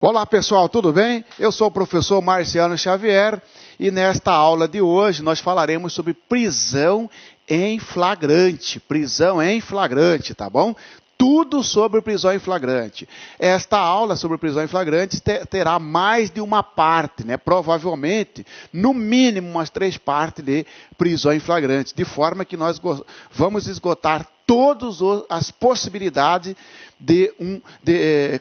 Olá pessoal, tudo bem? Eu sou o professor Marciano Xavier e nesta aula de hoje nós falaremos sobre prisão em flagrante. Prisão em flagrante, tá bom? Tudo sobre prisão em flagrante. Esta aula sobre prisão em flagrante terá mais de uma parte, né? Provavelmente, no mínimo umas 3 partes de prisão em flagrante, de forma que nós vamos esgotar todas as possibilidades de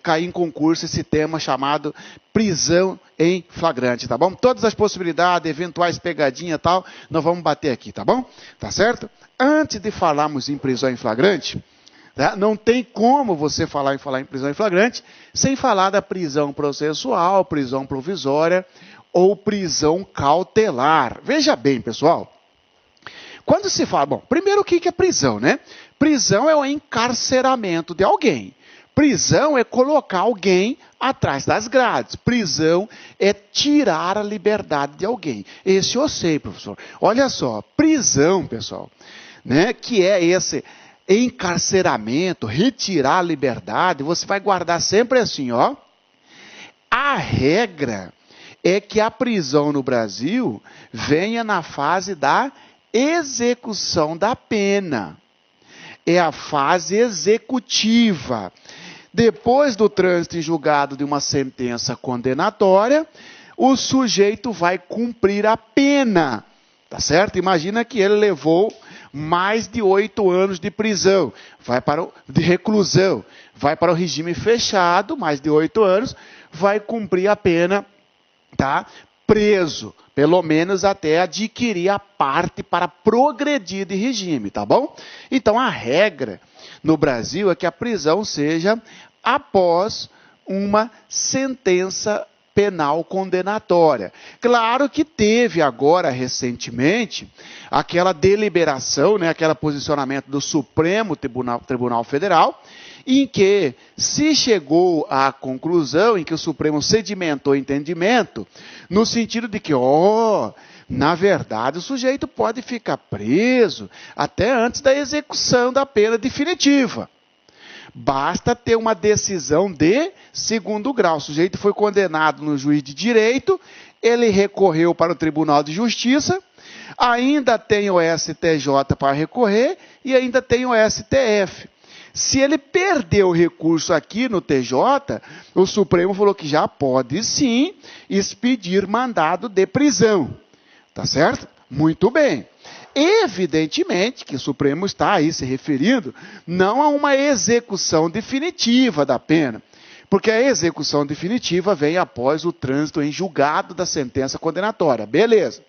cair em concurso esse tema chamado prisão em flagrante, tá bom? Todas as possibilidades, eventuais pegadinhas e tal, nós vamos bater aqui, tá bom? Tá certo? Antes de falarmos em prisão em flagrante, tá? Não tem como você falar em prisão em flagrante sem falar da prisão processual, prisão provisória ou prisão cautelar. Veja bem, pessoal. Quando se fala, bom, primeiro o que é prisão, né? Prisão é o encarceramento de alguém. Prisão é colocar alguém atrás das grades. Prisão é tirar a liberdade de alguém. Esse eu sei, professor. Olha só, prisão, pessoal, né? Que é esse encarceramento, retirar a liberdade, você vai guardar sempre assim, ó. A regra é que a prisão no Brasil venha na fase da execução da pena. É a fase executiva. Depois do trânsito em julgado de uma sentença condenatória, o sujeito vai cumprir a pena. Tá certo? Imagina que ele levou mais de 8 anos de prisão, de reclusão, vai para o regime fechado, mais de 8 anos, vai cumprir a pena, tá? Preso, pelo menos até adquirir a parte para progredir de regime, tá bom? Então a regra no Brasil é que a prisão seja após uma sentença penal condenatória. Claro que teve agora recentemente aquela deliberação, né, aquele posicionamento do Supremo Tribunal Federal, em que se chegou à conclusão, em que o Supremo sedimentou o entendimento, no sentido de que, na verdade, o sujeito pode ficar preso até antes da execução da pena definitiva. Basta ter uma decisão de segundo grau. O sujeito foi condenado no juiz de direito, ele recorreu para o Tribunal de Justiça, ainda tem o STJ para recorrer e ainda tem o STF. Se ele perdeu o recurso aqui no TJ, o Supremo falou que já pode sim expedir mandado de prisão. Tá certo? Muito bem. Evidentemente que o Supremo está aí se referindo não a uma execução definitiva da pena, porque a execução definitiva vem após o trânsito em julgado da sentença condenatória. Beleza.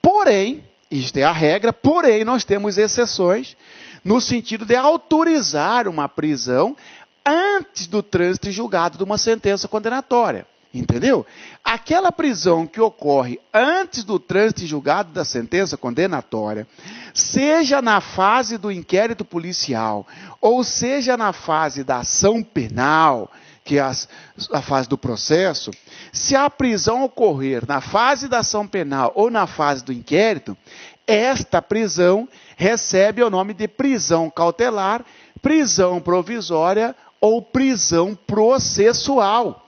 Porém, isto é a regra, porém nós temos exceções no sentido de autorizar uma prisão antes do trânsito em julgado de uma sentença condenatória. Entendeu? Aquela prisão que ocorre antes do trânsito em julgado da sentença condenatória, seja na fase do inquérito policial, ou seja na fase da ação penal, que é a fase do processo, se a prisão ocorrer na fase da ação penal ou na fase do inquérito, esta prisão recebe o nome de prisão cautelar, prisão provisória ou prisão processual.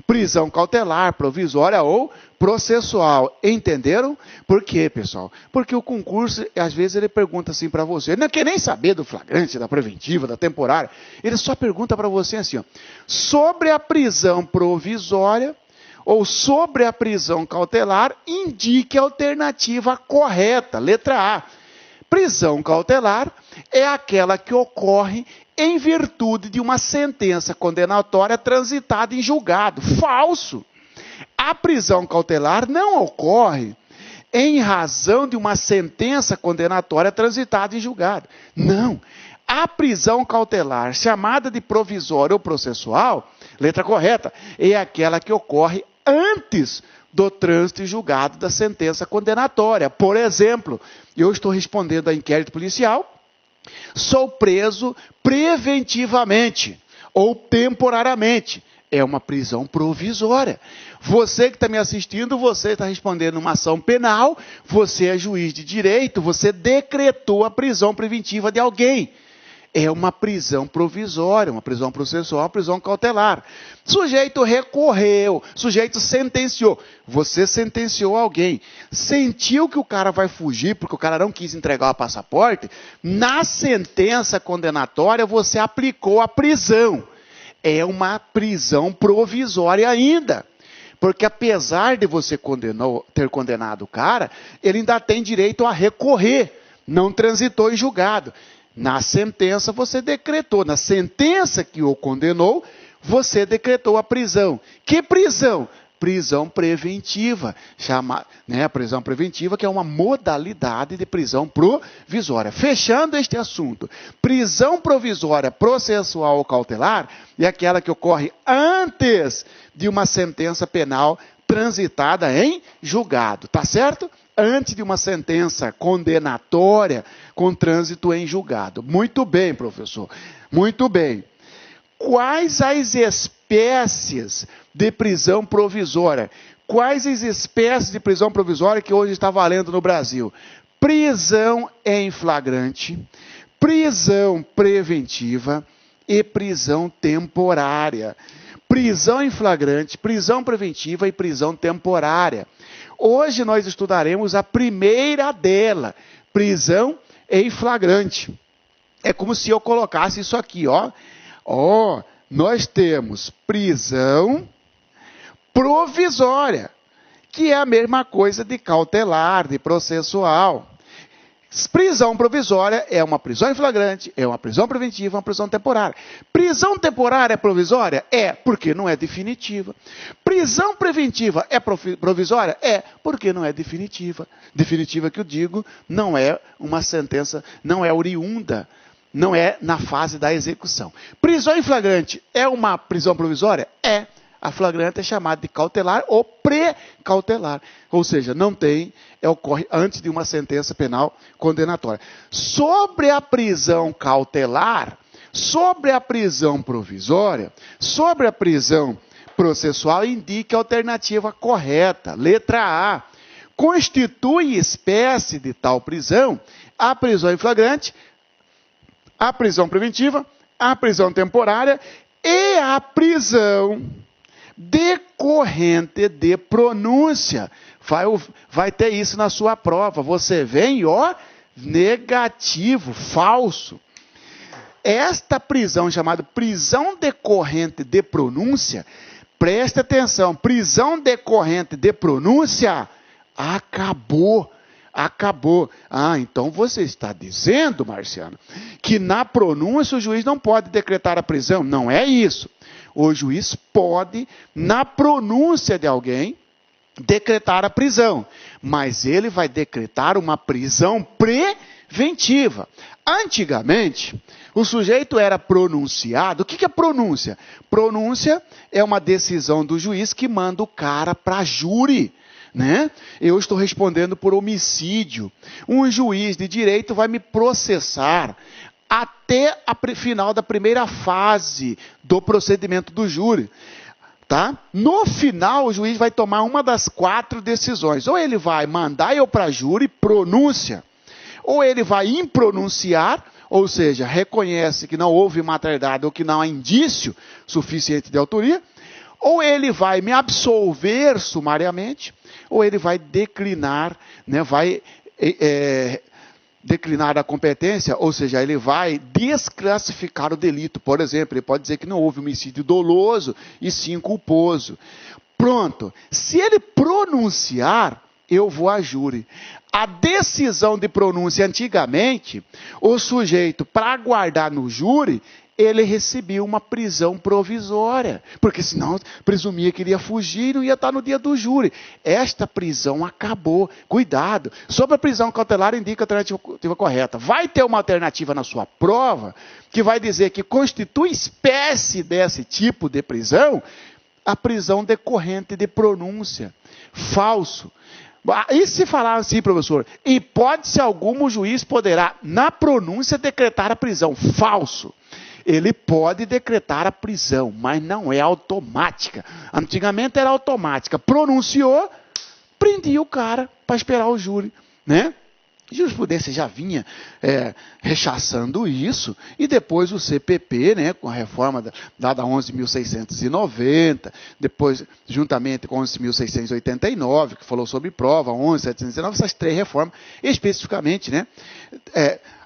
Prisão cautelar, provisória ou processual. Entenderam? Por quê, pessoal? Porque o concurso, às vezes, ele pergunta assim para você. Ele não quer nem saber do flagrante, da preventiva, da temporária. Ele só pergunta para você assim, ó, sobre a prisão provisória ou sobre a prisão cautelar, indique a alternativa correta. Letra A. Prisão cautelar é aquela que ocorre em virtude de uma sentença condenatória transitada em julgado. Falso! A prisão cautelar não ocorre em razão de uma sentença condenatória transitada em julgado. Não. A prisão cautelar, chamada de provisória ou processual, letra correta, é aquela que ocorre antes do trânsito em julgado da sentença condenatória. Por exemplo, eu estou respondendo a inquérito policial, sou preso preventivamente ou temporariamente. É uma prisão provisória. Você que está me assistindo, você está respondendo uma ação penal, você é juiz de direito, você decretou a prisão preventiva de alguém. é uma prisão provisória, uma prisão processual, uma prisão cautelar. Sujeito recorreu, sujeito sentenciou. Você sentenciou alguém, sentiu que o cara vai fugir, porque o cara não quis entregar o passaporte, na sentença condenatória você aplicou a prisão. É uma prisão provisória ainda. Porque apesar de você ter condenado o cara, ele ainda tem direito a recorrer, não transitou em julgado. Na sentença você decretou, na sentença que o condenou, você decretou a prisão. Que prisão? Prisão preventiva, a prisão preventiva que é uma modalidade de prisão provisória. Fechando este assunto, prisão provisória processual ou cautelar é aquela que ocorre antes de uma sentença penal transitada em julgado, tá certo? Antes de uma sentença condenatória com trânsito em julgado. Muito bem, professor, muito bem. Quais as espécies de prisão provisória? Quais as espécies de prisão provisória que hoje está valendo no Brasil? Prisão em flagrante, prisão preventiva e prisão temporária. Prisão em flagrante, prisão preventiva e prisão temporária. Hoje nós estudaremos a primeira dela, prisão em flagrante. É como se eu colocasse isso aqui, ó. Nós temos prisão provisória, que é a mesma coisa de cautelar, de processual. Prisão provisória é uma prisão em flagrante, é uma prisão preventiva, uma prisão temporária. Prisão temporária é provisória? É, porque não é definitiva. Prisão preventiva é provisória? É, porque não é definitiva. Definitiva que eu digo, não é uma sentença, não é oriunda, não é na fase da execução. Prisão em flagrante é uma prisão provisória? É. A flagrante é chamada de cautelar ou pré-cautelar. Ou seja, ocorre antes de uma sentença penal condenatória. Sobre a prisão cautelar, sobre a prisão provisória, sobre a prisão processual, indique a alternativa correta. Letra A. Constitui espécie de tal prisão a prisão em flagrante, a prisão preventiva, a prisão temporária e a prisão decorrente de pronúncia. Vai ter isso na sua prova. Você vem, negativo, falso. Esta prisão, chamada prisão decorrente de pronúncia, preste atenção, prisão decorrente de pronúncia, acabou. Então você está dizendo, Marciano, que na pronúncia o juiz não pode decretar a prisão. Não é isso. O juiz pode, na pronúncia de alguém, decretar a prisão. Mas ele vai decretar uma prisão preventiva. Antigamente, o sujeito era pronunciado. O que é pronúncia? Pronúncia é uma decisão do juiz que manda o cara para júri. Eu estou respondendo por homicídio. Um juiz de direito vai me processar até o final da primeira fase do procedimento do júri. Tá? No final, o juiz vai tomar uma das 4 decisões. Ou ele vai mandar eu para júri, pronúncia. Ou ele vai impronunciar, ou seja, reconhece que não houve materialidade ou que não há indício suficiente de autoria. Ou ele vai me absolver sumariamente, ou ele vai declinar, declinar a competência, ou seja, ele vai desclassificar o delito. Por exemplo, ele pode dizer que não houve homicídio doloso e sim culposo. Pronto. Se ele pronunciar, eu vou a júri. A decisão de pronúncia, antigamente, o sujeito, para aguardar no júri, ele recebia uma prisão provisória, porque senão presumia que iria fugir e não ia estar no dia do júri. Esta prisão acabou. Cuidado. Sobre a prisão cautelar, indica a alternativa correta. Vai ter uma alternativa na sua prova que vai dizer que constitui espécie desse tipo de prisão a prisão decorrente de pronúncia. Falso. E se falar assim, professor, em hipótese alguma o juiz poderá, na pronúncia, decretar a prisão. Falso. Ele pode decretar a prisão, mas não é automática. Antigamente era automática. Pronunciou, prendia o cara para esperar o júri. A jurisprudência já vinha rechaçando isso, e depois o CPP, né, com a reforma dada 11.690, depois, juntamente com 11.689, que falou sobre prova, 11.719, essas três reformas, especificamente, né,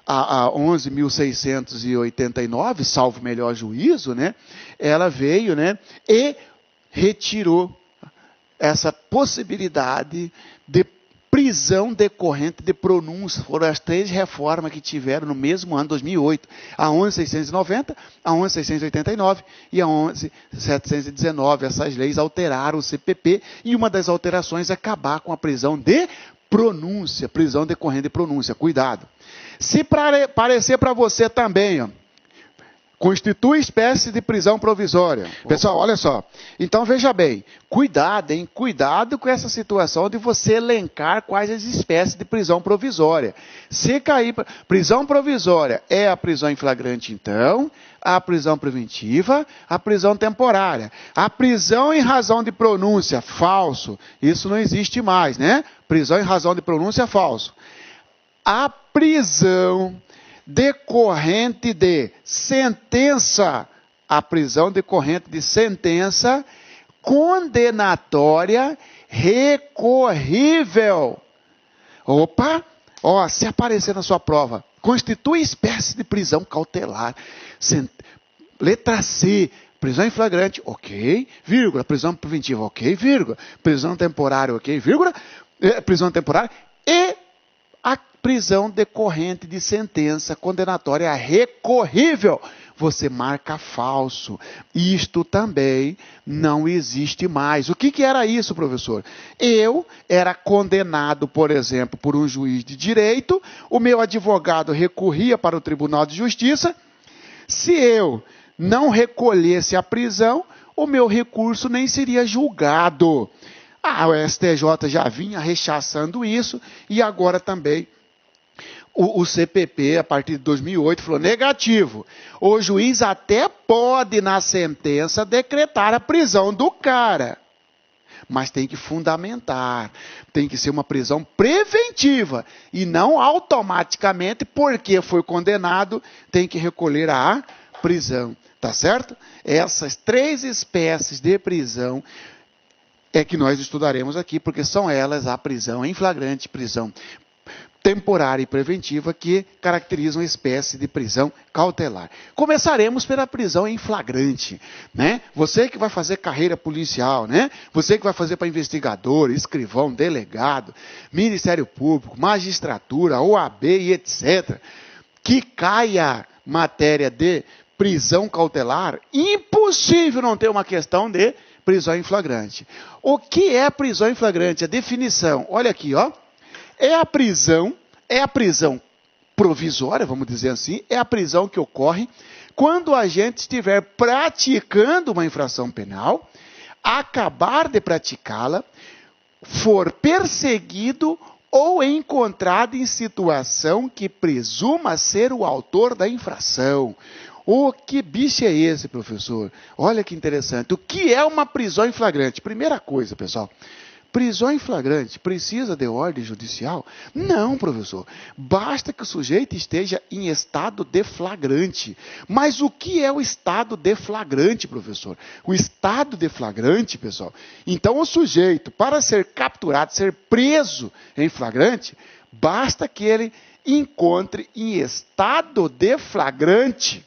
a 11.689, salvo melhor juízo, né, ela veio, né, e retirou essa possibilidade de prisão decorrente de pronúncia. Foram as três reformas que tiveram no mesmo ano, 2008. A 11.690, a 11.689 e a 11.719. Essas leis alteraram o CPP, e uma das alterações é acabar com a prisão de pronúncia, prisão decorrente de pronúncia. Cuidado. Se parecer para você também, ó, constitui espécie de prisão provisória. Pessoal, olha só. Então, veja bem. Cuidado, hein? Cuidado com essa situação de você elencar quais as espécies de prisão provisória. Se cair... Prisão provisória é a prisão em flagrante, então, a prisão preventiva, a prisão temporária. A prisão em razão de pronúncia, falso. Isso não existe mais, né? Prisão em razão de pronúncia, falso. A prisão decorrente de sentença, a prisão decorrente de sentença condenatória recorrível. Opa, ó, se aparecer na sua prova, constitui espécie de prisão cautelar. Letra C, prisão em flagrante, ok, vírgula, prisão preventiva, ok, vírgula, prisão temporária, ok, vírgula, prisão temporária e a prisão decorrente de sentença condenatória recorrível. Você marca falso. Isto também não existe mais. O que era isso, professor? Eu era condenado, por exemplo, por um juiz de direito, o meu advogado recorria para o Tribunal de Justiça. Se eu não recolhesse a prisão, o meu recurso nem seria julgado. O STJ já vinha rechaçando isso, e agora também o CPP, a partir de 2008, falou negativo. O juiz até pode, na sentença, decretar a prisão do cara, mas tem que fundamentar. Tem que ser uma prisão preventiva e não automaticamente, porque foi condenado, tem que recolher a prisão. Tá certo? Essas três espécies de prisão é que nós estudaremos aqui, porque são elas a prisão em flagrante, prisão temporária e preventiva, que caracterizam a espécie de prisão cautelar. Começaremos pela prisão em flagrante, né? Você que vai fazer carreira policial, né? Você que vai fazer para investigador, escrivão, delegado, Ministério Público, magistratura, OAB e etc., que caia matéria de prisão cautelar, impossível não ter uma questão de prisão em flagrante. O que é prisão em flagrante? A definição, olha aqui, ó. É a prisão provisória, vamos dizer assim, é a prisão que ocorre quando a gente estiver praticando uma infração penal, acabar de praticá-la, for perseguido ou encontrado em situação que presuma ser o autor da infração. Que bicho é esse, professor? Olha que interessante. O que é uma prisão em flagrante? Primeira coisa, pessoal. Prisão em flagrante precisa de ordem judicial? Não, professor. Basta que o sujeito esteja em estado de flagrante. Mas o que é o estado de flagrante, professor? O estado de flagrante, pessoal. Então, o sujeito, para ser capturado, ser preso em flagrante, basta que ele encontre em estado de flagrante.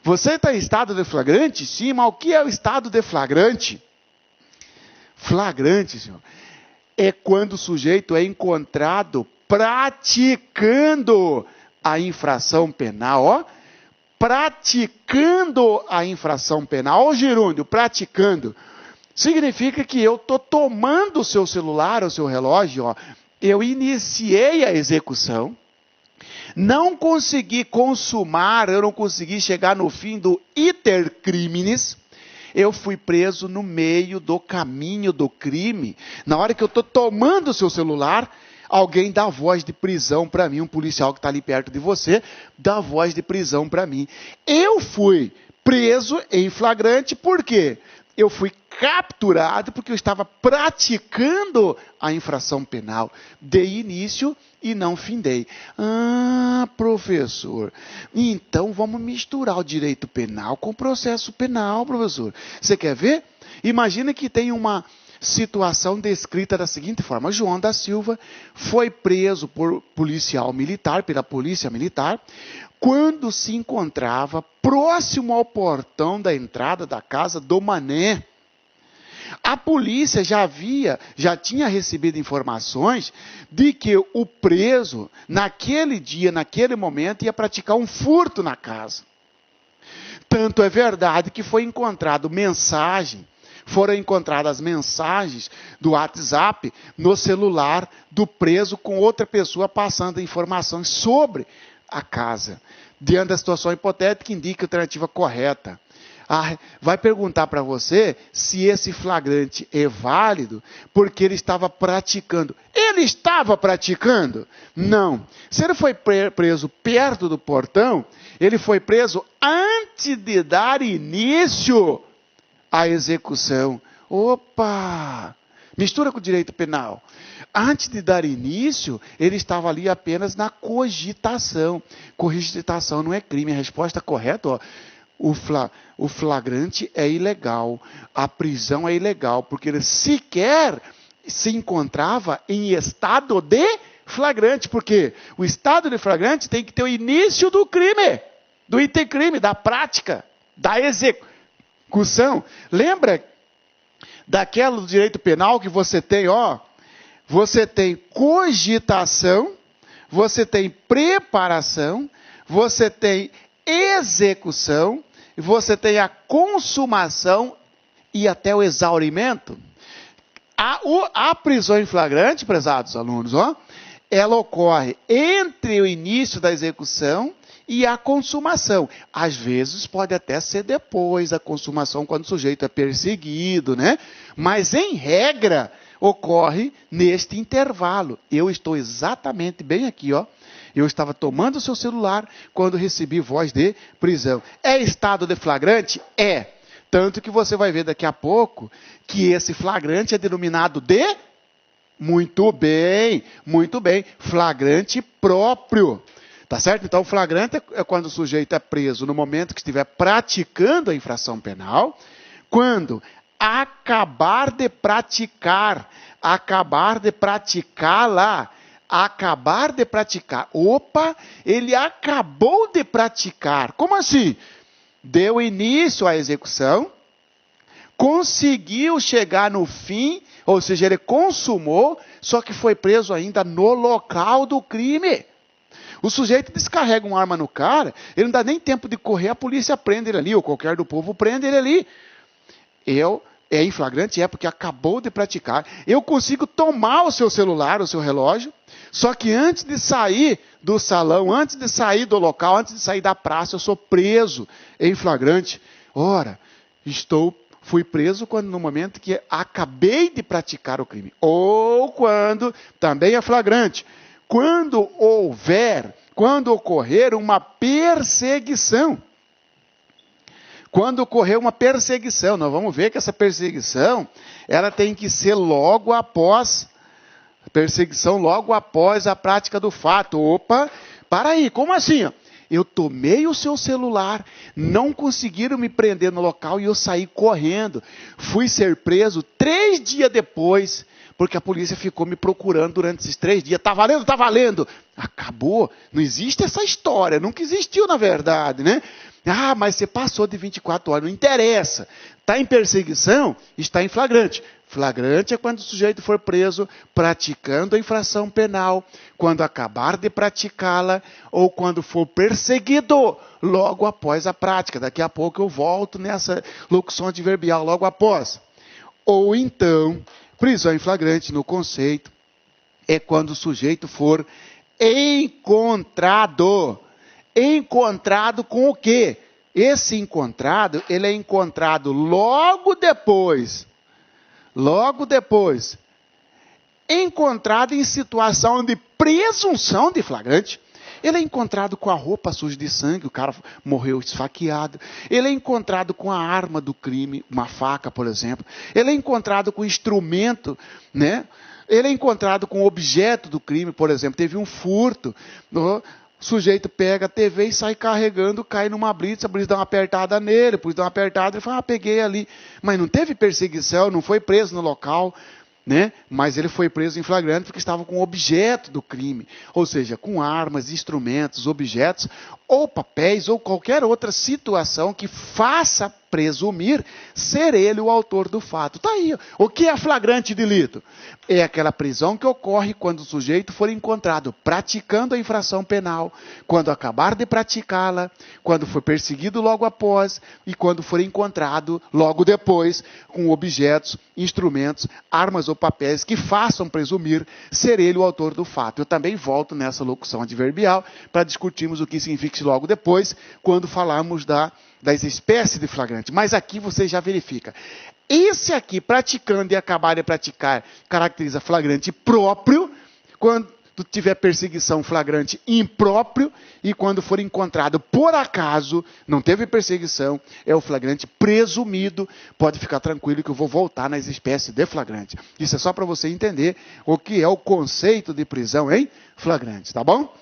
Você está em estado de flagrante? Sim, mas o que é o estado de flagrante? Flagrante, senhor, é quando o sujeito é encontrado praticando a infração penal, ó. Praticando a infração penal. Ó, gerúndio, praticando. Significa que eu estou tomando o seu celular, o seu relógio, ó. Eu iniciei a execução, não consegui consumar, eu não consegui chegar no fim do iter criminis. Eu fui preso no meio do caminho do crime. Na hora que eu estou tomando o seu celular, alguém dá voz de prisão para mim, um policial que está ali perto de você, dá voz de prisão para mim. Eu fui preso em flagrante, por quê? eu fui capturado porque eu estava praticando a infração penal. Dei início e não findei. Ah, professor, então vamos misturar o direito penal com o processo penal, professor. Você quer ver? Imagina que tem uma situação descrita da seguinte forma: João da Silva foi preso por policial militar, pela polícia militar, quando se encontrava próximo ao portão da entrada da casa do Mané. A polícia já tinha recebido informações de que o preso, naquele dia, naquele momento, ia praticar um furto na casa. Tanto é verdade que foram encontradas mensagens do WhatsApp no celular do preso com outra pessoa passando informações sobre a casa. Diante da situação hipotética, indica a alternativa correta. Vai perguntar para você se esse flagrante é válido porque ele estava praticando. Ele estava praticando? Não. Se ele foi preso perto do portão, ele foi preso antes de dar início à execução. Opa! Mistura com o direito penal. Antes de dar início, ele estava ali apenas na cogitação. Cogitação não é crime. A resposta correta, ó. O flagrante é ilegal, a prisão é ilegal, porque ele sequer se encontrava em estado de flagrante, porque o estado de flagrante tem que ter o início do crime, do intercrime, da prática, da execução. Lembra daquela do direito penal que você tem, você tem cogitação, você tem preparação, você tem execução, você tem a consumação e até o exaurimento. A prisão em flagrante, prezados alunos, ela ocorre entre o início da execução e a consumação. Às vezes pode até ser depois da consumação, quando o sujeito é perseguido, né? Mas em regra ocorre neste intervalo. Eu estou exatamente bem aqui, Eu estava tomando o seu celular quando recebi voz de prisão. É estado de flagrante? É. Tanto que você vai ver daqui a pouco que esse flagrante é denominado de... Muito bem, flagrante próprio. Tá certo? Então, o flagrante é quando o sujeito é preso no momento que estiver praticando a infração penal, quando acabar de praticar Opa, ele acabou de praticar. Como assim? Deu início à execução, conseguiu chegar no fim, ou seja, ele consumou, só que foi preso ainda no local do crime. O sujeito descarrega uma arma no cara, ele não dá nem tempo de correr, a polícia prende ele ali, ou qualquer do povo prende ele ali. É em flagrante, porque acabou de praticar. Eu consigo tomar o seu celular, o seu relógio, só que antes de sair do salão, antes de sair do local, antes de sair da praça, eu sou preso em flagrante. Ora, fui preso no momento que acabei de praticar o crime. Ou quando, também é flagrante, quando ocorrer uma perseguição. Quando ocorrer uma perseguição, nós vamos ver que essa perseguição, ela tem que ser logo após a prática do fato. Opa, para aí, como assim? Eu tomei o seu celular, não conseguiram me prender no local e eu saí correndo. Fui ser preso 3 dias depois, porque a polícia ficou me procurando durante esses 3 dias. Tá valendo? Tá valendo. Acabou. Não existe essa história. Nunca existiu, na verdade, né? Mas você passou de 24 horas. Não interessa. Está em perseguição? Está em flagrante. Flagrante é quando o sujeito for preso praticando a infração penal, quando acabar de praticá-la ou quando for perseguido logo após a prática. Daqui a pouco eu volto nessa locução adverbial logo após. Ou então, prisão em flagrante no conceito é quando o sujeito for encontrado. Encontrado com o quê? Esse encontrado, ele é encontrado logo depois, encontrado em situação de presunção de flagrante. Ele é encontrado com a roupa suja de sangue, o cara morreu esfaqueado. Ele é encontrado com a arma do crime, uma faca, por exemplo. Ele é encontrado com instrumento, né? Ele é encontrado com objeto do crime, por exemplo, teve um furto. O sujeito pega a TV e sai carregando, cai numa blitz, a blitz dá uma apertada nele, depois dá uma apertada, ele fala, peguei ali. Mas não teve perseguição, não foi preso no local, né? Mas ele foi preso em flagrante porque estava com objeto do crime, ou seja, com armas, instrumentos, objetos, ou papéis, ou qualquer outra situação que faça presumir ser ele o autor do fato. Está aí. O que é flagrante delito? É aquela prisão que ocorre quando o sujeito for encontrado praticando a infração penal, quando acabar de praticá-la, quando for perseguido logo após e quando for encontrado logo depois com objetos, instrumentos, armas ou papéis que façam presumir ser ele o autor do fato. Eu também volto nessa locução adverbial para discutirmos o que significa logo depois, quando falarmos das espécies de flagrante. Mas aqui você já verifica. Esse aqui, praticando e acabar de praticar, caracteriza flagrante próprio, quando tiver perseguição, flagrante impróprio, e quando for encontrado por acaso, não teve perseguição, é o flagrante presumido. Pode ficar tranquilo que eu vou voltar nas espécies de flagrante. Isso é só para você entender o que é o conceito de prisão em flagrante, tá bom?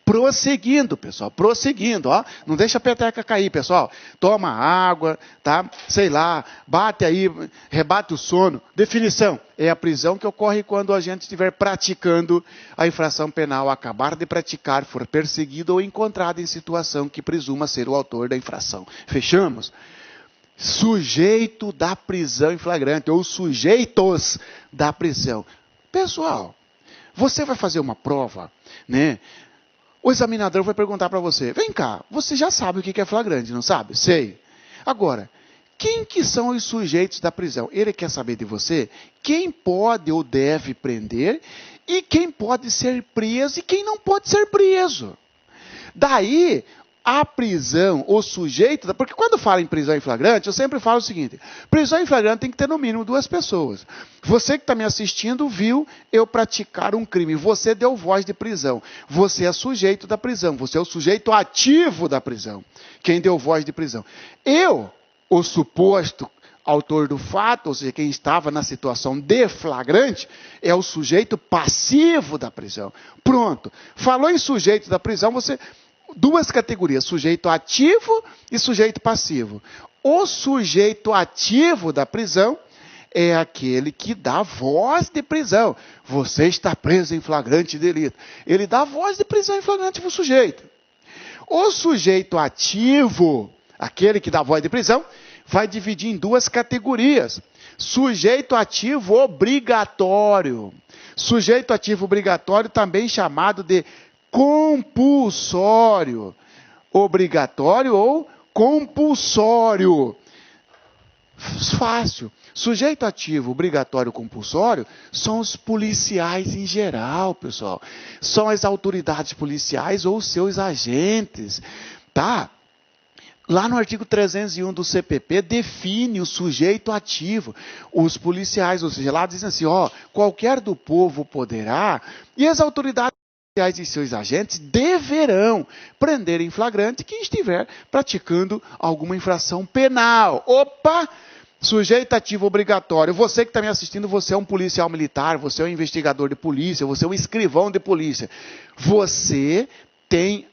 Prosseguindo, pessoal, prosseguindo, ó, não deixa a peteca cair, pessoal, toma água, tá, sei lá, bate aí, rebate o sono. Definição, é a prisão que ocorre quando a gente estiver praticando a infração penal, acabar de praticar, for perseguido ou encontrado em situação que presuma ser o autor da infração. Fechamos? Sujeito da prisão em flagrante, ou sujeitos da prisão. Pessoal, você vai fazer uma prova, né? O examinador vai perguntar para você, vem cá, você já sabe o que é flagrante, não sabe? Sei. Agora, quem que são os sujeitos da prisão? Ele quer saber de você quem pode ou deve prender e quem pode ser preso e quem não pode ser preso. Daí, a prisão, o sujeito, porque quando falo em prisão em flagrante, eu sempre falo o seguinte, prisão em flagrante tem que ter no mínimo 2 pessoas. Você que está me assistindo viu eu praticar um crime, você deu voz de prisão, você é sujeito da prisão, você é o sujeito ativo da prisão, quem deu voz de prisão. Eu, o suposto autor do fato, ou seja, quem estava na situação de flagrante, é o sujeito passivo da prisão. Pronto, falou em sujeito da prisão, você... 2 categorias, sujeito ativo e sujeito passivo. O sujeito ativo da prisão é aquele que dá voz de prisão. Você está preso em flagrante delito. Ele dá voz de prisão em flagrante para o sujeito. O sujeito ativo, aquele que dá voz de prisão, vai dividir em 2 categorias. Sujeito ativo obrigatório. Sujeito ativo obrigatório, também chamado de compulsório, obrigatório ou compulsório. Fácil. Sujeito ativo, obrigatório, compulsório são os policiais em geral, pessoal. São as autoridades policiais ou seus agentes, tá? Lá no artigo 301 do CPP define o sujeito ativo, os policiais, ou seja, lá dizem assim, ó, qualquer do povo poderá, e as autoridades e seus agentes deverão prender em flagrante quem estiver praticando alguma infração penal. Opa! Sujeito ativo obrigatório. Você que está me assistindo, você é um policial militar, você é um investigador de polícia, você é um escrivão de polícia. Você tem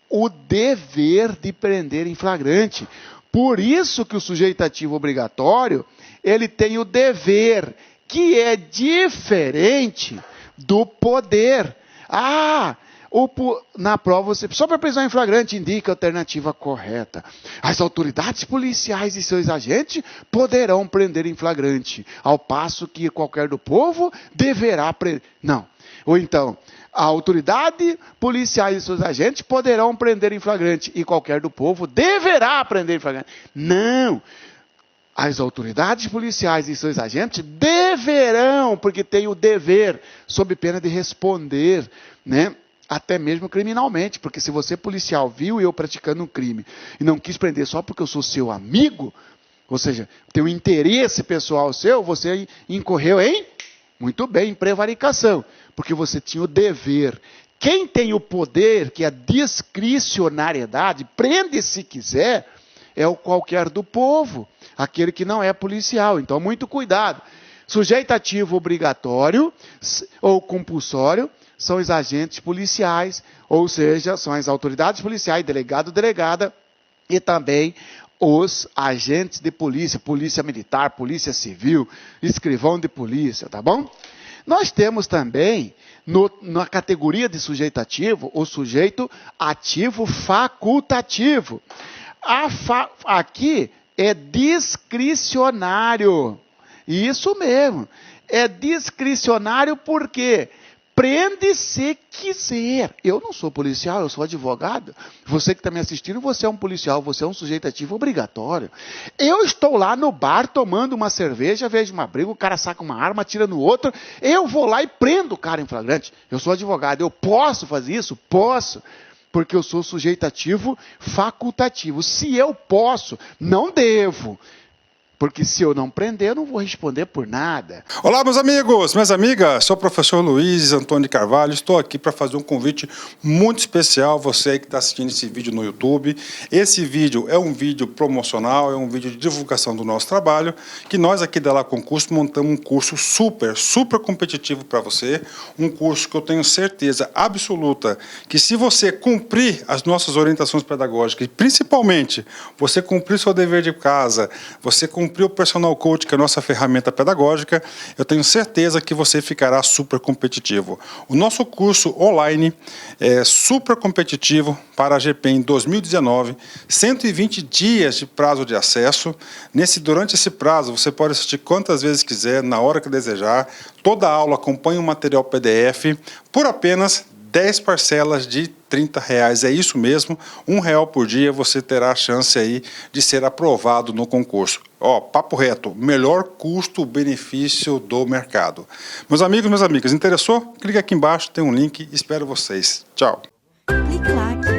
o dever de prender em flagrante. Por isso que o sujeito ativo obrigatório, ele tem o dever, que é diferente do poder. Na prova, você, só para prisão em flagrante, indica a alternativa correta. As autoridades policiais e seus agentes poderão prender em flagrante, ao passo que qualquer do povo deverá prender. Não. Ou então, a autoridade policiais e seus agentes poderão prender em flagrante, e qualquer do povo deverá prender em flagrante. Não. As autoridades policiais e seus agentes deverão, porque têm o dever, sob pena de responder, né? Até mesmo criminalmente, porque se você policial viu eu praticando um crime e não quis prender só porque eu sou seu amigo, ou seja, tem um interesse pessoal seu, você incorreu em, muito bem, em prevaricação, porque você tinha o dever, Quem tem o poder, que é a discricionariedade, prende se quiser, é o qualquer do povo, aquele que não é policial. Então, muito cuidado. Sujeitativo obrigatório ou compulsório são os agentes policiais, ou seja, são as autoridades policiais, delegado, delegada, e também os agentes de polícia, polícia militar, polícia civil, escrivão de polícia, tá bom? Nós temos também, na categoria de sujeitativo, o sujeito ativo facultativo. Aqui é discricionário. Isso mesmo. É discricionário porque prende se quiser. Eu não sou policial, eu sou advogado. Você que está me assistindo, você é um policial, você é um sujeitativo obrigatório. Eu estou lá no bar tomando uma cerveja, vejo uma briga, o cara saca uma arma, atira no outro, eu vou lá e prendo o cara em flagrante. Eu sou advogado, eu posso fazer isso? Posso. Porque eu sou sujeitativo facultativo. Se eu posso, não devo. Porque se eu não prender, eu não vou responder por nada. Olá, meus amigos, minhas amigas. Sou o professor Luiz Antônio de Carvalho. Estou aqui para fazer um convite muito especial. Você aí que está assistindo esse vídeo no YouTube. Esse vídeo é um vídeo promocional, é um vídeo de divulgação do nosso trabalho, que nós aqui da La Concurso montamos um curso super competitivo para você. Um curso que eu tenho certeza absoluta que, se você cumprir as nossas orientações pedagógicas, e principalmente você cumprir seu dever de casa, você cumprir o Personal Coach, que é a nossa ferramenta pedagógica, eu tenho certeza que você ficará super competitivo. O nosso curso online é super competitivo para a GPEM 2019, 120 dias de prazo de acesso. Durante esse prazo, você pode assistir quantas vezes quiser, na hora que desejar. Toda aula acompanha um material PDF por apenas 10 parcelas de R$30. É isso mesmo, R$1 por dia você terá a chance aí de ser aprovado no concurso. Ó, papo reto, melhor custo-benefício do mercado. Meus amigos, minhas amigas, interessou? Clique aqui embaixo, tem um link, espero vocês. Tchau. Clique lá.